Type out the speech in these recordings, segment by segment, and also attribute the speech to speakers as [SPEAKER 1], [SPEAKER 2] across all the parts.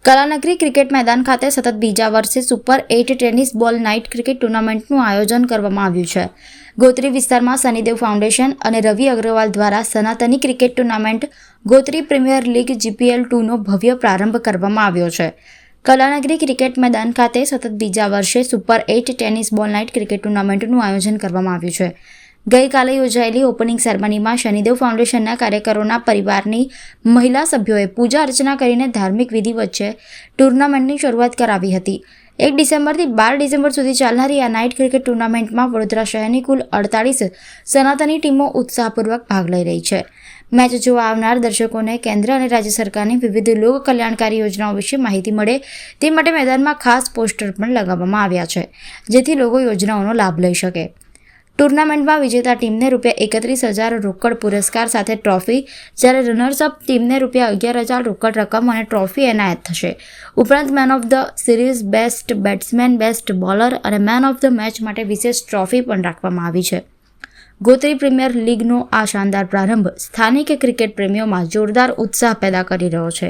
[SPEAKER 1] Kalanagari cricket મેદાન ખાતે સતત બીજા વર્ષે super 8 tennis ball night cricket ટુર્નામેન્ટનું આયોજન કરવામાં આવ્યું છે. ગોત્રી વિસ્તારમાં શનિદેવ ફાઉન્ડેશન અને રવિ અગ્રવાલ દ્વારા સનાતની cricket tournament Gotri premier league GPL2નો ભવ્ય પ્રારંભ કરવામાં આવ્યો છે. કલાનગરી ક્રિકેટ મેદાન ખાતે સતત બીજા વર્ષે super 8 tennis ball night cricket ટુર્નામેન્ટનું આયોજન કરવામાં આવ્યું છે. ગઈકાલે યોજાયેલી ઓપનિંગ સેરેમનીમાં શનિદેવ ફાઉન્ડેશનના કાર્યકરોના પરિવારની મહિલા સભ્યોએ પૂજા અર્ચના કરીને ધાર્મિક વિધિ વચ્ચે ટુર્નામેન્ટની શરૂઆત કરાવી હતી. 1 ડિસેમ્બરથી 12 ડિસેમ્બર સુધી ચાલનારી આ નાઇટ ક્રિકેટ ટુર્નામેન્ટમાં વડોદરા શહેરની કુલ 48 સનાતની ટીમો ઉત્સાહપૂર્વક ભાગ લઈ રહી છે. મેચ જોવા આવનાર દર્શકોને કેન્દ્ર અને રાજ્ય સરકારની વિવિધ લોક કલ્યાણકારી યોજનાઓ વિશે માહિતી મળે તે માટે મેદાનમાં ખાસ પોસ્ટર પણ લગાવવામાં આવ્યા છે, જેથી લોકો યોજનાઓનો લાભ લઈ શકે. ટુર્નામેન્ટમાં વિજેતા ટીમને ₹31,000 રોકડ પુરસ્કાર સાથે ટ્રોફી, જ્યારે રનર્સઅપ ટીમને ₹11,000 રોકડ રકમ અને ટ્રોફી એનાયત થશે. ઉપરાંત man of the series, best batsman, best bowler અને મેન ઓફ ધ મેચ માટે વિશેષ ટ્રોફી પણ રાખવામાં આવી છે. ગોત્રી પ્રીમિયર લીગનો આ શાનદાર પ્રારંભ સ્થાનિક ક્રિકેટ પ્રેમીઓમાં જોરદાર ઉત્સાહ પેદા કરી રહ્યો છે.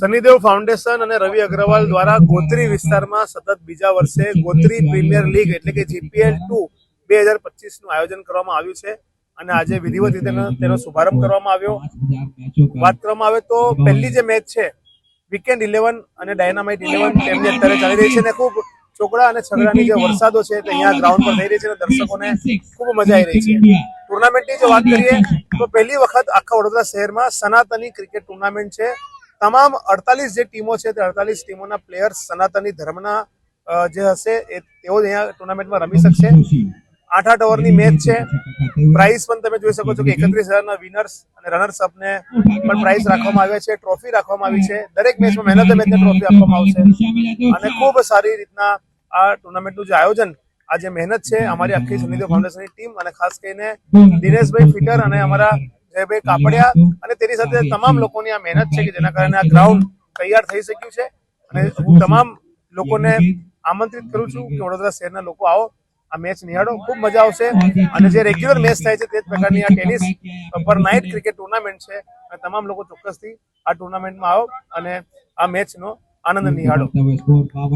[SPEAKER 2] શનિદેવ ફાઉન્ડેશન અને રવિ અગ્રવાલ દ્વારા ગોત્રી વિસ્તારમાં સતત બીજા વર્ષે ગોત્રી પ્રીમિયર લીગ એટલે કે GPL2 2025નું આયોજન કરવામાં આવ્યું છે અને આજે વિધિવત રીતે તેનો શુભારંભ કરવામાં આવ્યો. વાત કરવામાં આવે તો પહેલી જે મેચ છે વીકેન્ડ 11 અને ડાયનામાઇટ 11 તેમની અત્યારે ચાલી રહી છે અને ખૂબ ચોકડા અને છગડાની જે વરસાદો છે તે અહીંયા ગ્રાઉન્ડ પર થઈ રહી છે અને દર્શકોને ખૂબ મજા આવી રહી છે. ટુર્નામેન્ટની જો વાત કરીએ તો પહેલી વખત આખા વડોદરા શહેરમાં સનાતની ક્રિકેટ ટુર્નામેન્ટ છે. તમામ 48 જે ટીમો છે તે 48 ટીમોના પ્લેયર્સ સનાતની ધર્મના જે હશે તેઓ અહીંયા ટુર્નામેન્ટમાં રમી શકશે. 8 ઓવરની મેચ છે. પ્રાઇઝ પણ તમે જોઈ શકો છો કે 31,000ના વિનર્સ અને રનર્સ અપને પણ પ્રાઇઝ રાખવામાં આવ્યા છે, ટ્રોફી રાખવામાં આવી છે. દરેક મેચમાં મેન ઓફ ધ મેચને ટ્રોફી આપવામાં આવશે અને ખૂબ સારી રીતના આ ટુર્નામેન્ટનું જે આયોજન, આ જે મહેનત છે અમારી આખી શનિદેવ ફાઉન્ડેશનની ટીમ અને ખાસ કરીને દિનેશભાઈ ફિટર અને અમારા જયભાઈ કાપડિયા અને તેની સાથે તમામ લોકોની આ મહેનત છે કે જેના કારણે આ ગ્રાઉન્ડ તૈયાર થઈ શક્યું છે. અને હું તમામ લોકોને આમંત્રિત કરું છું કે વડોદરા શહેરના લોકો આવો, આ મેચ નિહાળો, ખૂબ મજા આવશે. અને જે રેગ્યુલર મેચ થાય છે તે જ પ્રકારની આ ટેનિસ પર નાઇટ ક્રિકેટ ટુર્નામેન્ટ છે અને તમામ લોકો ચોક્કસથી આ ટુર્નામેન્ટમાં આવો અને આ મેચનો આનંદ નિહાળો.